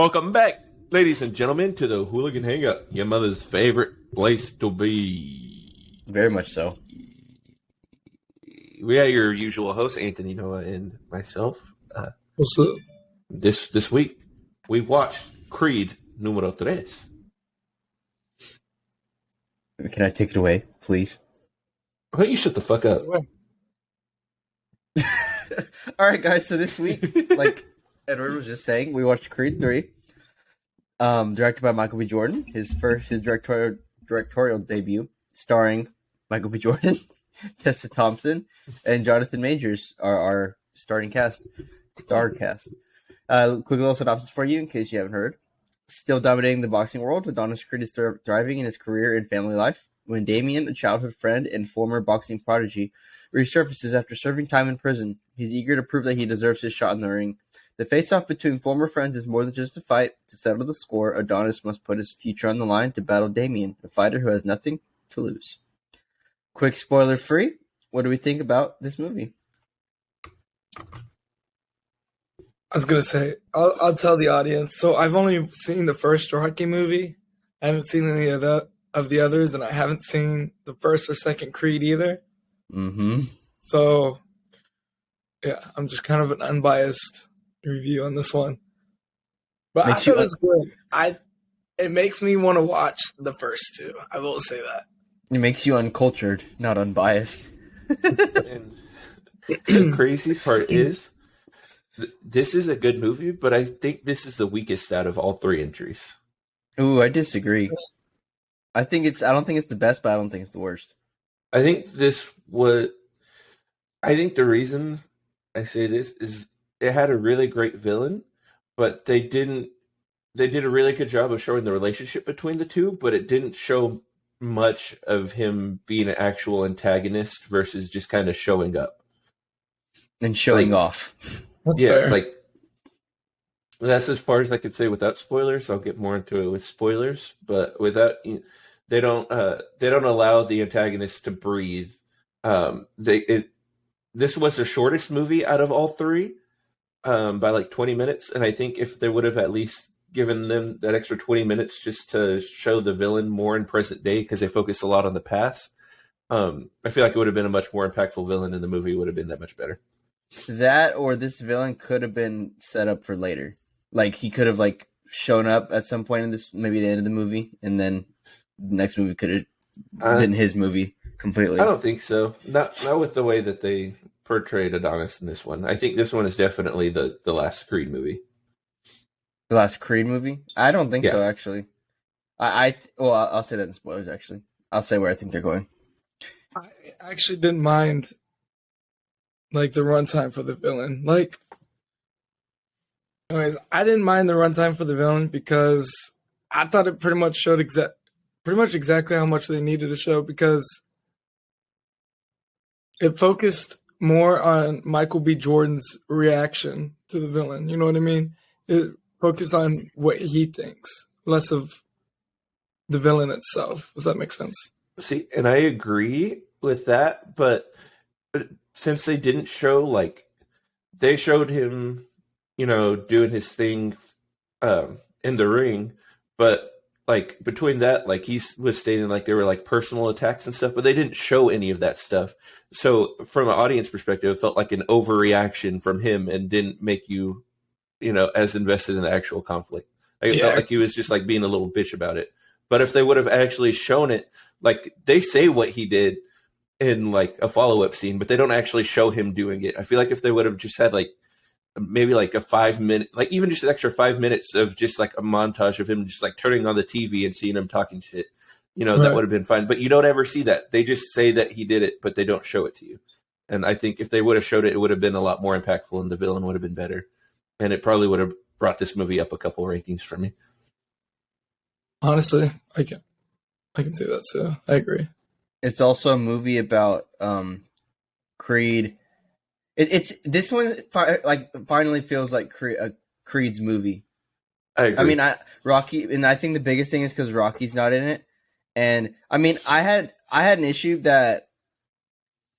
Welcome back, ladies and gentlemen, to the Hooligan Hangout, your mother's favorite place to be. Very much so. We are your usual hosts, Anthony, Noah, and myself. What's up? This week, we watched Creed Numero Tres. Can I take it away, please? Why don't you shut the fuck up? All right, guys. So this week, like Edward was just saying, we watched Creed 3, directed by Michael B. Jordan. His directorial debut, starring Michael B. Jordan, Tessa Thompson, and Jonathan Majors are our starring cast. Star cast. Quick little synopsis for you, in case you haven't heard. Still dominating the boxing world, Adonis Creed is thriving in his career and family life. When Damien, a childhood friend and former boxing prodigy, resurfaces after serving time in prison, he's eager to prove that he deserves his shot in the ring. The face-off between former friends is more than just a fight. To settle the score, Adonis must put his future on the line to battle Damien, a fighter who has nothing to lose. Quick spoiler-free, what do we think about this movie? I was gonna say, I'll tell the audience. So I've only seen the first Rocky movie. I haven't seen any of the others, and I haven't seen the first or second Creed either. Mm-hmm. So yeah, I'm just kind of an unbiased review on this one. But I thought it was good. It makes me want to watch the first two. I will say that. It makes you uncultured, not unbiased. And the crazy part is, this is a good movie, but I think this is the weakest out of all three entries. Ooh, I disagree. I don't think it's the best, but I don't think it's the worst. I think the reason I say this is it had a really great villain, but they did a really good job of showing the relationship between the two, but it didn't show much of him being an actual antagonist versus just kind of showing up. And showing off. That's Yeah, fair. like that's as far as I could say without spoilers. I'll get more into it with spoilers, but without they don't allow the antagonist to breathe. This was the shortest movie out of all three, by like 20 minutes, and I think if they would have at least given them that extra 20 minutes just to show the villain more in present day, because they focus a lot on the past, I feel like it would have been a much more impactful villain, and the movie would have been that much better. That or this villain could have been set up for later. Like he could have like shown up at some point in this, maybe the end of the movie, and then the next movie could have been his movie completely. I don't think so. Not with the way that they portrayed Adonis in this one. I think this one is definitely the last Creed movie. The last Creed movie? I don't think Yeah. so, actually. I'll say that in spoilers, actually. I'll say where I think they're going. I actually didn't mind like the runtime for the villain. Like, anyways, I didn't mind the runtime for the villain because I thought it pretty much showed exactly how much they needed to show, because it focused more on Michael B. Jordan's reaction to the villain. You know what I mean? It focused on what he thinks, less of the villain itself, if that makes sense. See, and I agree with that, but since they didn't show, like, they showed him, doing his thing in the ring, but like between that, like he was stating like there were like personal attacks and stuff, but they didn't show any of that stuff. So from an audience perspective, it felt like an overreaction from him and didn't make you, as invested in the actual conflict. Like, it felt like he was just like being a little bitch about it. But if they would have actually shown it, like they say what he did in like a follow-up scene, but they don't actually show him doing it. I feel like if they would have just had like maybe like a 5-minute, like even just an extra 5 minutes of just like a montage of him just like turning on the TV and seeing him talking shit, Right. That would have been fine. But you don't ever see that. They just say that he did it, but they don't show it to you. And I think if they would have showed it, it would have been a lot more impactful and the villain would have been better. And it probably would have brought this movie up a couple rankings for me. Honestly, I can see that too. I agree. It's also a movie about Creed. It's this one finally feels like Creed's movie. I agree. I mean, Rocky, and I think the biggest thing is because Rocky's not in it. And I mean, I had an issue that,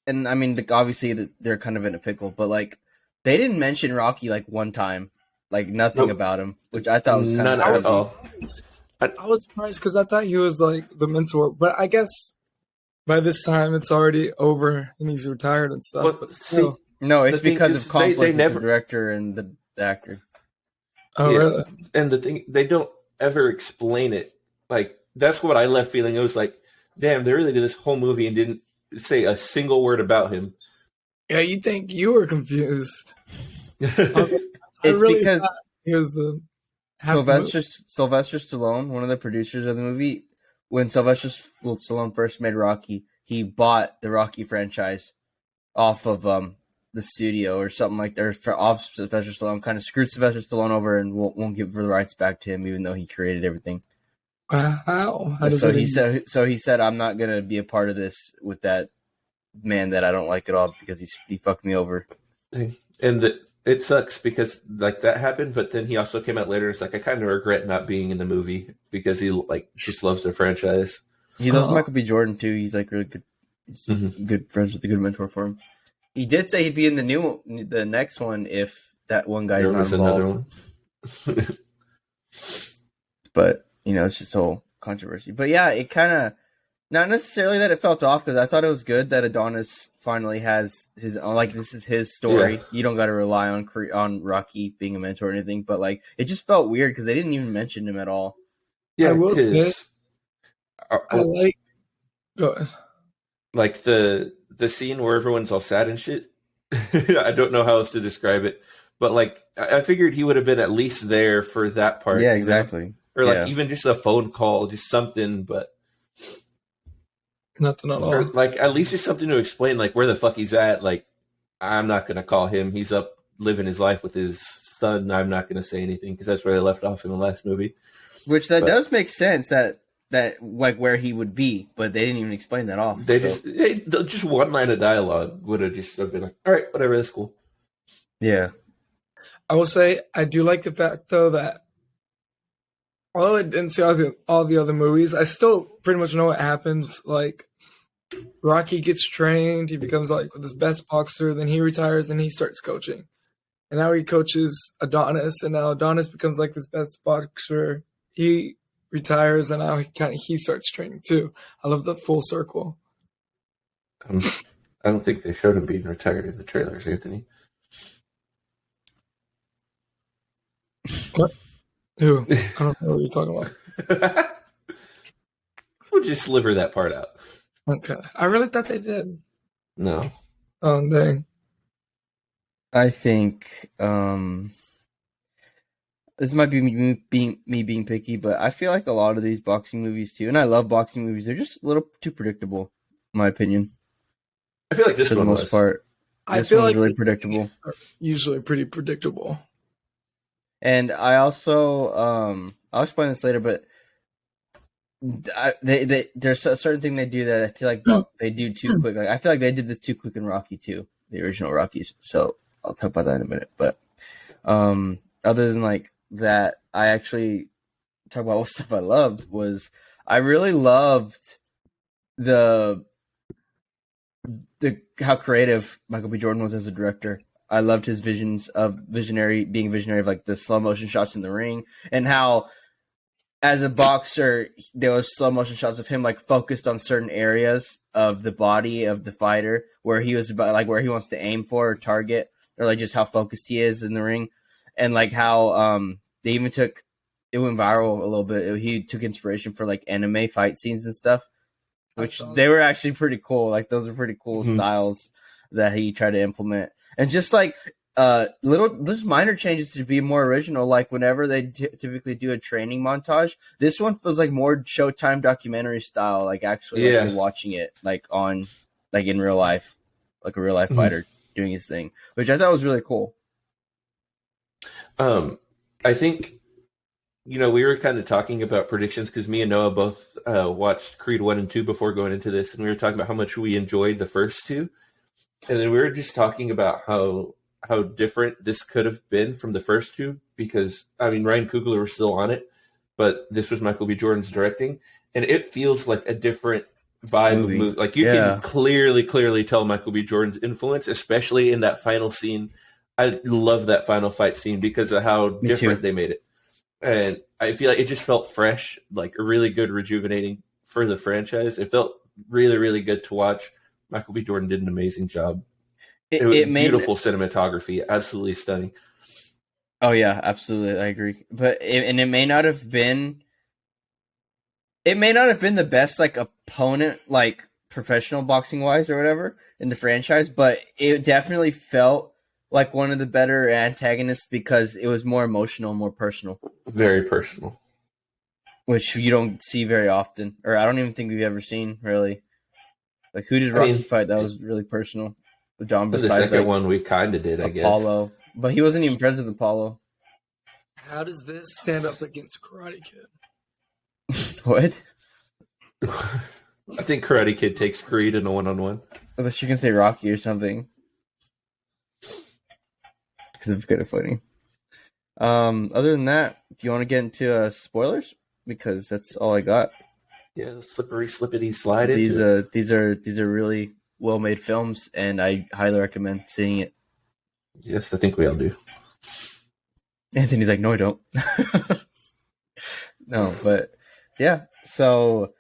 and I mean, obviously they're kind of in a pickle, but like they didn't mention Rocky like one time like nothing Nope. about him, which I thought was kind None of I at was crazy. all. I was surprised because I thought he was like the mentor, but I guess by this time it's already over and he's retired and stuff. Well, But see, still, No, it's The thing because is, of conflict they with never- the director and the actor. oh yeah. really? And the thing, they don't ever explain it. Like, that's what I left feeling. It was like, damn, they really did this whole movie and didn't say a single word about him. Yeah, you think you were confused? I was like, I It's really because thought he was the half the Sylvester Stallone, one of the producers of the movie, when Sylvester Stallone first made Rocky, he bought the Rocky franchise off of the studio or something like that, or off Sylvester Stallone, kind of screwed Sylvester Stallone over and won't give the rights back to him, even though he created everything. Wow. How does So it he said, I'm not gonna be a part of this with that man that I don't like at all because he fucked me over. And it sucks because like that happened, but then he also came out later and it's like, I kind of regret not being in the movie because he like just loves the franchise. He loves Oh. Michael B. Jordan too. He's like really good. He's Mhm. good friends with a good mentor for him. He did say he'd be in the next one if that one guy's There not was involved. another one. But it's just whole controversy. But yeah, it kind of not necessarily that it felt off because I thought it was good that Adonis finally has his own. Like this is his story. Yeah. You don't got to rely on Rocky being a mentor or anything. But like it just felt weird because they didn't even mention him at all. Yeah, I will say- his- I like. Go ahead. like the scene where everyone's all sad and shit. I don't know how else to describe it, but like I figured he would have been at least there for that part. Yeah, you know? exactly. Or like Yeah. even just a phone call, just something. But Nothing at or all. like at least just something to explain like where the fuck he's at. Like I'm not gonna call him. He's up living his life with his son. I'm not gonna say anything because that's where they left off in the last movie. Which that But- does make sense that like where he would be, but they didn't even explain that off. They so- just one line of dialogue would have just been like, all right, whatever, that's cool. yeah. I will say I do like the fact though that although I didn't see all the other movies, I still pretty much know what happens. Like Rocky gets trained, he becomes like this best boxer, then he retires and he starts coaching. And now he coaches Adonis, and now Adonis becomes like this best boxer. He retires, and now he starts training too. I love the full circle. I don't think they showed him being retired in the trailers, Anthony. Who? I don't know what you're talking about. We'll just sliver that part out. Okay, I really thought they did. No. Oh dang! I think this might be me being picky, but I feel like a lot of these boxing movies too, and I love boxing movies, they're just a little too predictable, in my opinion, I feel like this for the one most was. part. I This feel one's like really predictable. usually pretty predictable. And I also I'll explain this later, but there's a certain thing they do that I feel like they do too quick. Like I feel like they did this too quick in Rocky too, the original Rockies. So I'll talk about that in a minute. But other than like that, I actually talk about what stuff I loved was I really loved the how creative Michael B. Jordan was as a director. I loved his being visionary of like the slow motion shots in the ring, and how as a boxer there was slow motion shots of him like focused on certain areas of the body of the fighter where he was about like where he wants to aim for or target, or like just how focused he is in the ring, and like how they even took it went viral a little bit. He took inspiration for like anime fight scenes and stuff, which they were actually pretty cool. Like those are pretty cool styles that he tried to implement. And just like there's minor changes to be more original. Like whenever they typically do a training montage, this one feels like more Showtime documentary style. Like actually like, you're watching it like on like in real life, like a real life fighter doing his thing, which I thought was really cool. I think we were kind of talking about predictions because me and Noah both watched Creed 1 and 2 before going into this, and we were talking about how much we enjoyed the first two. And then we were just talking about how different this could have been from the first two because, I mean, Ryan Coogler was still on it, but this was Michael B. Jordan's directing, and it feels like a different vibe of movie. Like, you can clearly tell Michael B. Jordan's influence, especially in that final scene I love that final fight scene because of how Me different too. they made it. And I feel like it just felt fresh, like a really good rejuvenating for the franchise. It felt really, really good to watch. Michael B. Jordan did an amazing job. It was It made beautiful cinematography, absolutely stunning. Oh yeah, absolutely, I agree. But it may not have been. It may not have been the best like opponent, like professional boxing wise or whatever in the franchise, but it definitely felt like one of the better antagonists because it was more emotional, more personal, Very personal. which you don't see very often, or I don't even think we've ever seen really. Like who did I Rocky mean, fight that was really personal? John the besides second like one we kind of did, I guess. Apollo, but he wasn't even friends with Apollo. How does this stand up against Karate Kid? What? I think Karate Kid takes Creed in a one-on-one. Unless you can say Rocky or something. Because it's good at fighting. Other than that, if you want to get into spoilers, because that's all I got. Yeah, slippery, slippity, slide into it. These are really well made films, and I highly recommend seeing it. Yes, I think we all do. Anthony's like, no, I don't. No, but yeah. So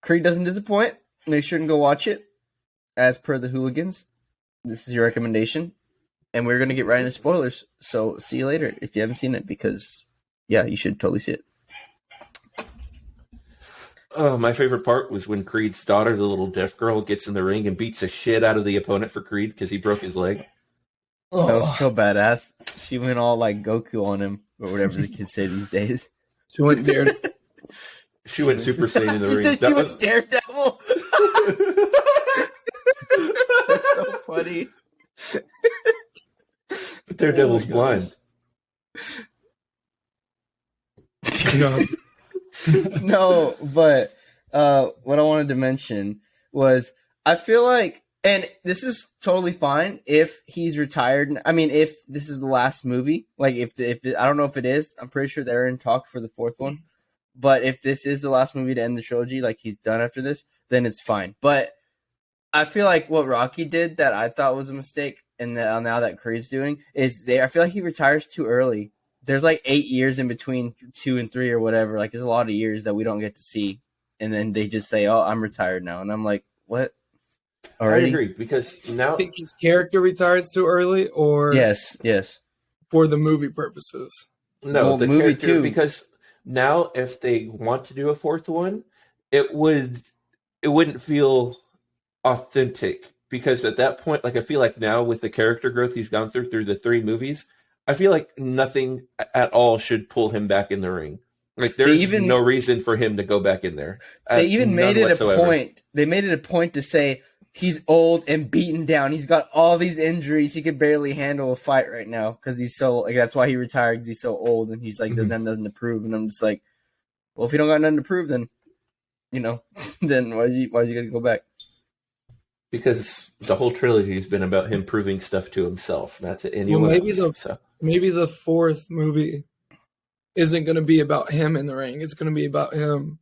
Creed doesn't disappoint. Make sure to go watch it. As per the hooligans, this is your recommendation, and we're gonna get right into spoilers. So see you later if you haven't seen it, because yeah, you should totally see it. Oh, my favorite part was when Creed's daughter, the little deaf girl, gets in the ring and beats the shit out of the opponent for Creed because he broke his leg. That was so badass. She went all like Goku on him, or whatever the kids say these days. She went there. She went Super Saiyan in the She ring. said she That was Daredevil. That's so funny. But Daredevil's Oh my blind. No. No, but what I wanted to mention was I feel like, and this is totally fine if he's retired. I mean, if this is the last movie, like if I don't know if it is, I'm pretty sure they're in talk for the fourth one. But if this is the last movie to end the trilogy, like he's done after this, then it's fine. But I feel like what Rocky did that I thought was a mistake, and now that Creed's doing is I feel like he retires too early. There's like 8 years in between 2 and 3 or whatever. Like there's a lot of years that we don't get to see, and then they just say, "Oh, I'm retired now," and I'm like, "What?" Already? I agree because now I think his character retires too early, or Yes. for the movie purposes. no Well, the movie character too. because now if they want to do a fourth one, it wouldn't feel authentic because at that point, like I feel like now with the character growth he's gone through the 3 movies, I feel like nothing at all should pull him back in the ring. Like there's no reason for him to go back in there. They even made it whatsoever. a point. They made it a point to say he's old and beaten down. He's got all these injuries. He could barely handle a fight right now because he's so like that's why he retired because he's so old and he's like doesn't have nothing to prove. And I'm just like, well, if you don't got nothing to prove, then then why is he gonna go back? Because the whole trilogy has been about him proving stuff to himself, not to anyone else. Maybe the fourth movie isn't going to be about him in the ring. It's going to be about him,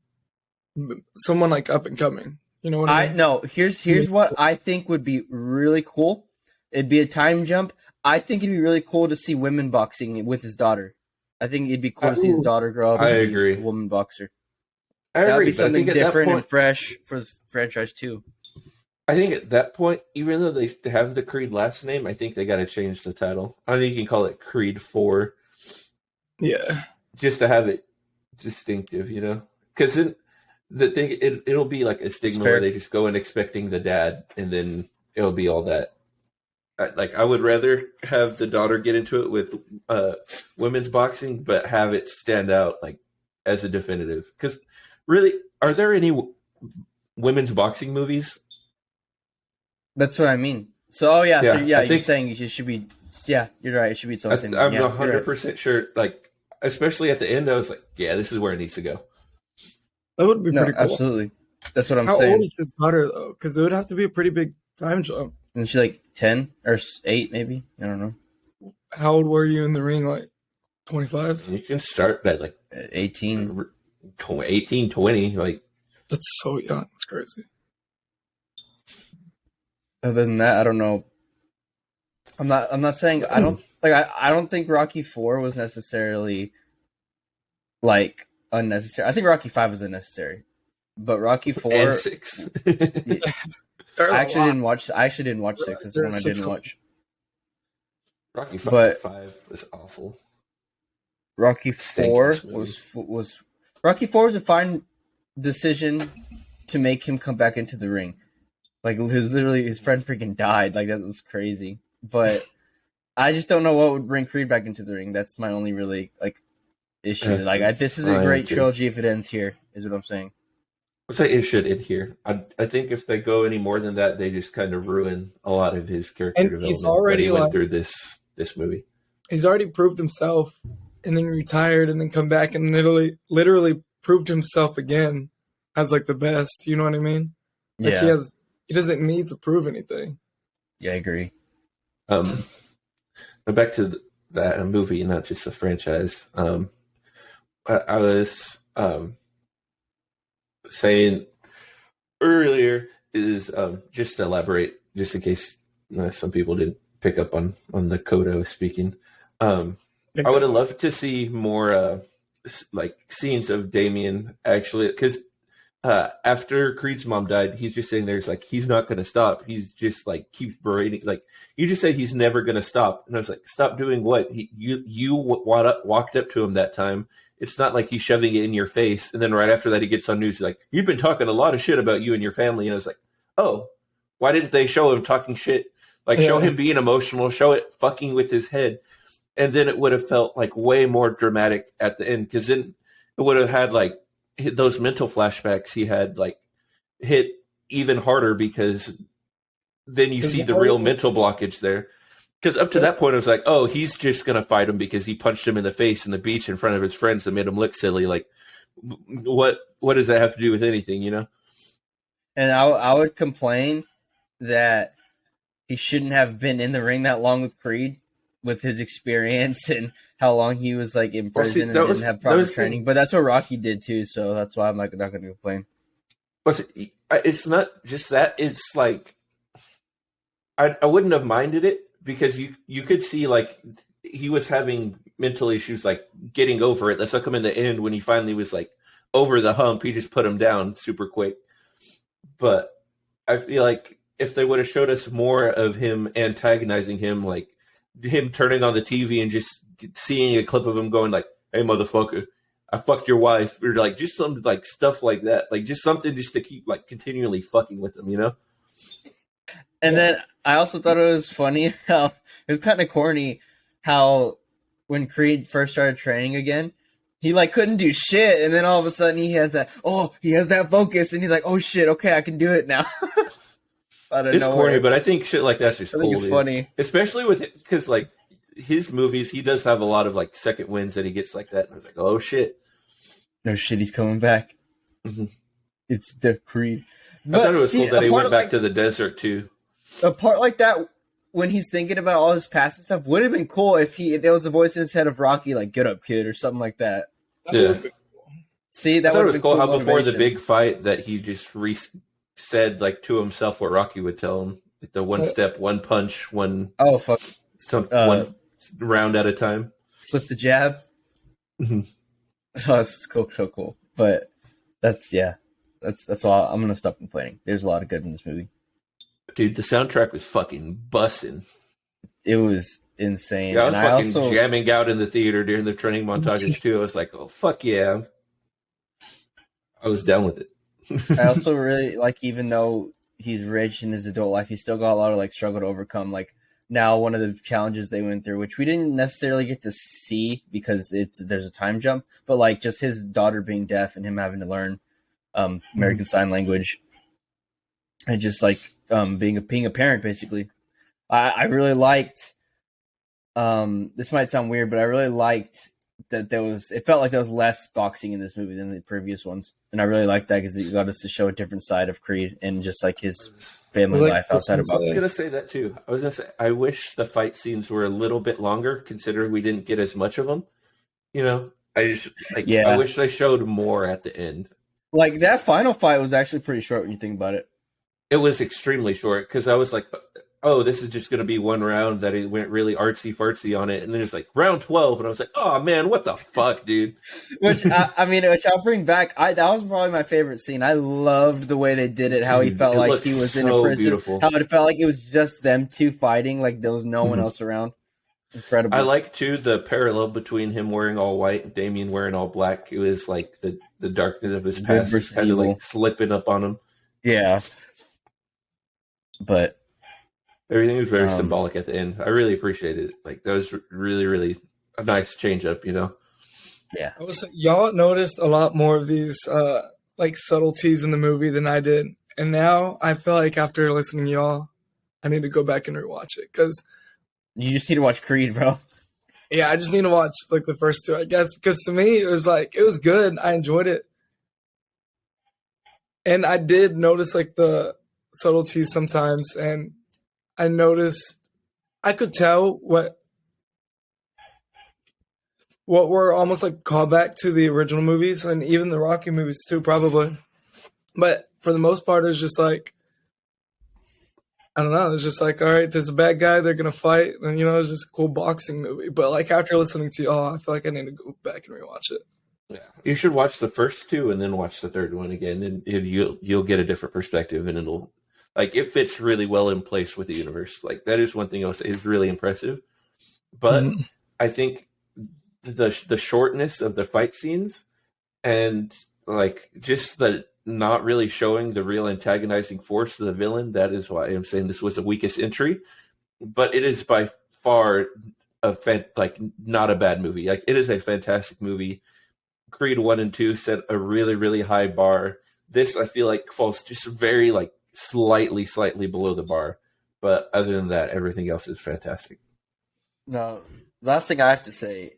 someone like up and coming. You know what I mean? No. Here's what I think would be really cool. It'd be a time jump. I think it'd be really cool to see women boxing with his daughter. I think it'd be cool to see his daughter grow up. I and agree. Be a woman boxer. I That would agree. be But I something think at that different and point, fresh for the franchise too. I think at that point, even though they have the Creed last name, I think they got to change the title. I think you can call it Creed 4. Yeah. Just to have it distinctive, you know? Because the thing, it'll be like a stigma where they just go in expecting the dad, and then it'll be all that. I would rather have the daughter get into it with women's boxing, but have it stand out like as a definitive. Because really, are there any women's boxing movies? That's what I mean. So, Yeah, you're saying you should be. Yeah, you're right. It should be something. I'm yeah, 100% sure. Like, especially at the end, I was like, "Yeah, this is where it needs to go." That would be pretty cool. Absolutely. That's what I'm How saying. old is his daughter though? Because it would have to be a pretty big time jump. And she's like 10 or 8, maybe. I don't know. How old were you in the ring? Like 25? You can start at like 18. 18, 20. Like, That's so young. It's crazy. Other than that, I don't know. I'm not saying I don't like. I don't think Rocky 4 was necessarily like unnecessary. I think Rocky 5 was unnecessary, but Rocky 4 and 6. There are I a actually lot. didn't watch. I actually didn't watch 6. That's the one I There's didn't 6 watch. Rocky But- 5 was awful. Rocky Stank 4 ass movie. was Rocky 4 was a fine decision to make him come back into the ring. Like his friend freaking died. Like that was crazy. But I just don't know what would bring Creed back into the ring. That's my only really issue. This is a I great agree. trilogy if it ends here. Is what I'm saying. I'd say it should end here. I think if they go any more than that, they just kind of ruin a lot of his character And development he's already, that he went like- through this movie. He's already proved himself, and then retired, and then come back and literally proved himself again as like the best. You know what I mean? Like Yeah, he doesn't need to prove anything. yeah, I agree. But back to that a movie, not just a franchise. I was saying earlier is just to elaborate, just in case some people didn't pick up on the code I was speaking. I would have loved to see more like scenes of Damien actually, because after Creed's mom died, he's just sitting there. It's like he's not going to stop. He's just like keeps berating. Like you just said, he's never going to stop. And I was like, stop doing what? You walked up to him that time. It's not like he's shoving it in your face. And then right after that, he gets on news. He's like, you've been talking a lot of shit about you and your family. And I was like, oh, why didn't they show him talking shit? Like show him being emotional. Show it fucking with his head. And then it would have felt like way more dramatic at the end, because then it would have had like those mental flashbacks he had like hit even harder, because then you see the real mental blockage there. Because up to that point, I was like, oh, he's just going to fight him because he punched him in the face in the beach in front of his friends that made him look silly. Like, what does that have to do with anything, you know? And I would complain that he shouldn't have been in the ring that long with Creed, with his experience and how long he was like in prison and didn't have proper training. But that's what Rocky did too, so that's why I'm like not going to complain. But it's not just that. It's like I wouldn't have minded it, because you could see like he was having mental issues, like getting over it. That's how come in the end when he finally was like over the hump, he just put him down super quick. But I feel like if they would have showed us more of him antagonizing him, like him turning on the TV and just seeing a clip of him going like, "Hey motherfucker, I fucked your wife," or like just some like stuff like that, like just something just to keep like continually fucking with him, you know? And then I also thought it was funny how it was kind of corny how when Creed first started training again, he like couldn't do shit, and then all of a sudden he has that focus, and he's like, "Oh shit, okay, I can do it now." It's corny, but I think shit like that's just I cool. think it's dude. funny. Especially with it, because like his movies, he does have a lot of like second wins that he gets like that. And I was like, oh shit, No shit, he's coming back. Mhm. It's the Creed. I thought it was cool that he went back like, to the desert too. a part like that when he's thinking about all his past and stuff would have been cool if there was a voice in his head of Rocky like "Get up, kid" or something like that. Yeah. See, I that thought it would was have cool been how before the motivation. big fight that he just said like to himself what Rocky would tell him, like the one step, one punch, one Oh fuck! one round at a time. Slip the jab. Mhm. Oh, it's cool, so cool. But that's all. I'm gonna stop complaining. There's a lot of good in this movie. Dude, the soundtrack was fucking bussin'. It was insane. Yeah, I was and fucking I also, jamming out in the theater during the training montages too. I was like, oh fuck yeah. I was down with it. I also really like, even though he's rich in his adult life, he's still got a lot of like struggle to overcome. Like now, one of the challenges they went through, which we didn't necessarily get to see because there's a time jump, but like just his daughter being deaf and him having to learn American Sign Language, and just like being a parent basically. I really liked. This might sound weird, but I really liked that it felt like there was less boxing in this movie than the previous ones, and I really liked that because it got us to show a different side of Creed and just like his family life outside of I was boxing. gonna say that too. I was gonna say I wish the fight scenes were a little bit longer, considering we didn't get as much of them. You know, I wish they showed more at the end. Like that final fight was actually pretty short when you think about it. It was extremely short because I was like, oh, this is just going to be one round, that it went really artsy fartsy on it, and then it's like round 12, and I was like, oh man, what the fuck, dude? Which which I'll bring back. That was probably my favorite scene. I loved the way they did it. How he Dude, felt it like looked he was in a so prison. beautiful. How it felt like it was just them two fighting. Like there was no one Mhm. else around. Incredible. I like too the parallel between him wearing all white and Damien wearing all black. It was like the darkness of his Good past versus just kind of evil. like slipping up on him. Yeah. But Everything was very Um, symbolic at the end. I really appreciated it. Like that was really, really a nice change up, you know? yeah. I was y'all noticed a lot more of these like subtleties in the movie than I did, and now I feel like after listening to y'all, I need to go back and rewatch it because You just need to watch Creed, bro. yeah, I just need to watch like the first two, I guess, because to me it was good. I enjoyed it, and I did notice like the subtleties sometimes, and I could tell what were almost like callback to the original movies and even the Rocky movies too, probably. But for the most part, it's just like, I don't know. It's just like, all right, there's a bad guy, they're gonna fight, and it's just a cool boxing movie. But like after listening to y'all, I feel like I need to go back and rewatch it. Yeah. You should watch the first two and then watch the third one again, and you'll get a different perspective, and it'll like it fits really well in place with the universe. Like that is one thing I'll say is really impressive. But Mhm. I think the shortness of the fight scenes and like just the not really showing the real antagonizing force of the villain, that is why I'm saying this was the weakest entry. But it is by far like not a bad movie. Like it is a fantastic movie. Creed 1 and 2 set a really, really high bar. This I feel like falls just very like slightly below the bar. But other than that, everything else is fantastic. No, last thing I have to say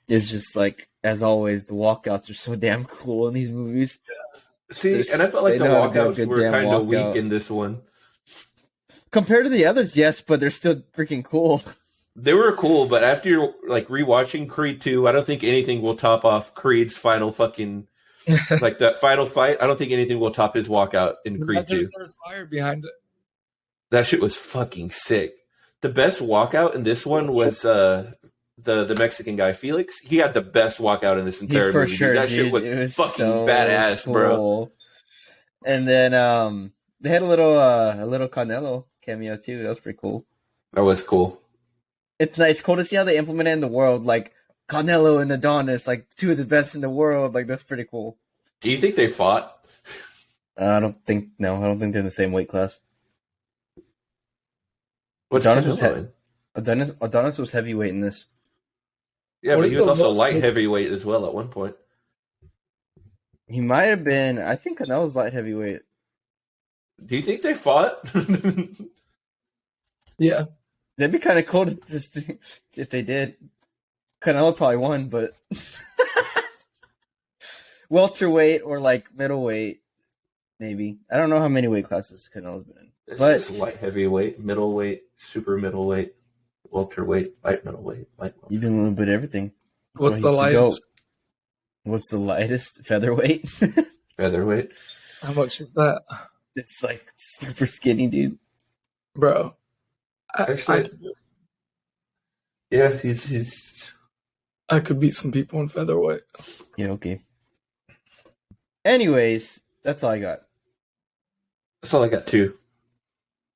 is just like, as always, the walkouts are so damn cool in these movies. See, and I felt like They the know how to do a walkouts good were damn kind of walkout. weak in this one. Compared to the others, yes, but they're still freaking cool. They were cool, but after you're like rewatching Creed 2, I don't think anything will top off Creed's final fucking like that final fight. I don't think anything will top his walkout in Creed 2. There's fire behind it. That shit was fucking sick. The best walkout in this one was the Mexican guy Felix. He had the best walkout in this entire For movie. Dude. sure, That dude. shit was, It was fucking so badass, bro. cool. And then they had a little Canelo cameo too. That was pretty cool. That was cool. It's cool to see how they implement it in the world, like Canelo and Adonis, like two of the best in the world. Like that's pretty cool. Do you think they fought? I don't think they're in the same weight class. What's Adonis was Canelo in? Adonis was heavyweight in this. Yeah, What but is he was the also most- light heavyweight as well at one point. He might have been. I think Canelo's light heavyweight. Do you think they fought? Yeah. That'd be kind of cool to just if they did. Canelo probably won, but welterweight or like middleweight, maybe. I don't know how many weight classes Canelo's been in. It's But- just light heavyweight, middleweight, super middleweight, welterweight, light middleweight, light welterweight. You've been a little bit of everything. That's What's why the he's GOAT. lightest? What's the lightest? Featherweight. Featherweight. How much is that, It's like super skinny, dude. bro? Actually- Yeah, he's I could beat some people in featherweight. Yeah, okay. Anyways, that's all I got. that's all I got too.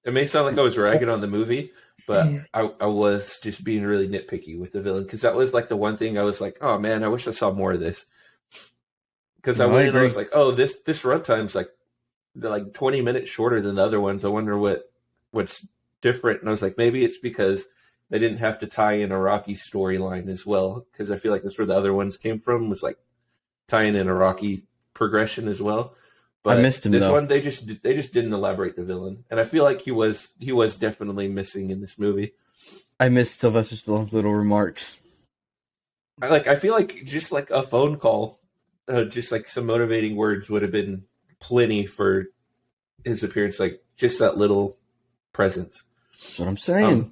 It may sound like I was ragging on the movie, but I was just being really nitpicky with the villain because that was like the one thing I was like, oh man, I wish I saw more of this. Because I No, I went in and I agree. was like, oh, this runtime's like 20 minutes shorter than the other ones. I wonder what's different. And I was like, maybe it's because they didn't have to tie in a Rocky storyline as well. Because I feel like that's where the other ones came from, was like tying in a Rocky progression as well. But I missed him, this though. one, they just didn't elaborate the villain, and I feel like he was definitely missing in this movie. I missed Sylvester Stallone's little remarks. I feel like just like a phone call, just like some motivating words would have been plenty for his appearance. Like just that little presence. That's what I'm saying.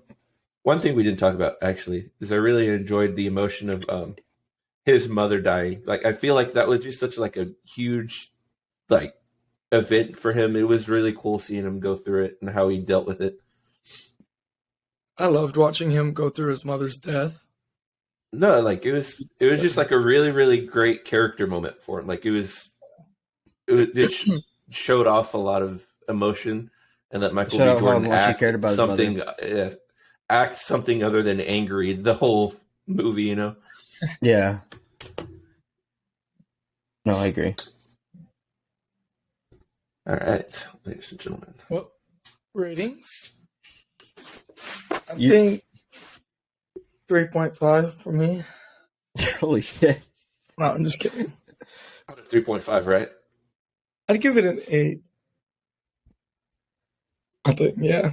One thing we didn't talk about actually is I really enjoyed the emotion of his mother dying. Like I feel like that was just such like a huge like event for him. It was really cool seeing him go through it and how he dealt with it. I loved watching him go through his mother's death. No, like it was just like a really, really great character moment for him. Like it showed off a lot of emotion, and that Michael Showed B. off how Jordan much he act cared about his something, act something other than angry the whole movie. You know. Yeah. No, I agree. All right, ladies and gentlemen. Well, ratings? I You- think 3.5 for me. Holy shit. No, I'm just kidding. Out of 3.5, right? I'd give it an 8. I think, yeah.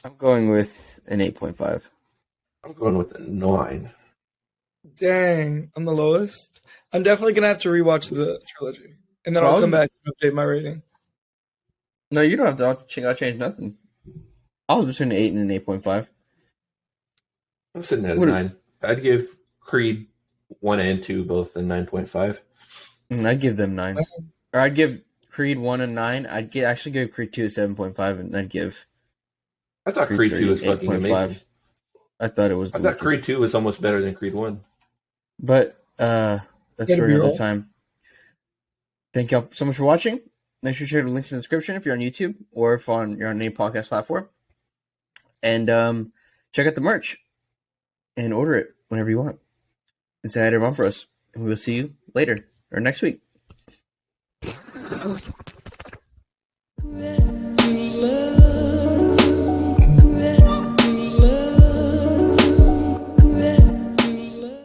I'm going with an 8.5. I'm going with a 9. Dang, I'm the lowest. I'm definitely going to have to rewatch the trilogy. And then I'll come back and update my rating. No, you don't have to. I'll change nothing. I'll between an 8 and an 8.5. I'm sitting at a What- 9. I'd give Creed 1 and 2 both a 9.5. I'd give them 9s. Or I'd give Creed 1 a 9. Actually give Creed 2 a 7.5, and I'd give I thought Creed 2 3 was fucking 8.5. amazing. I thought it was. I thought Creed 2 was almost better than Creed 1. But that's Gotta for be another right. time. Thank y'all so much for watching. Make sure to share the links in the description if you're on YouTube or if you're on any podcast platform. And check out the merch and order it whenever you want. It's a header on for us. And we will see you later or next week. Red.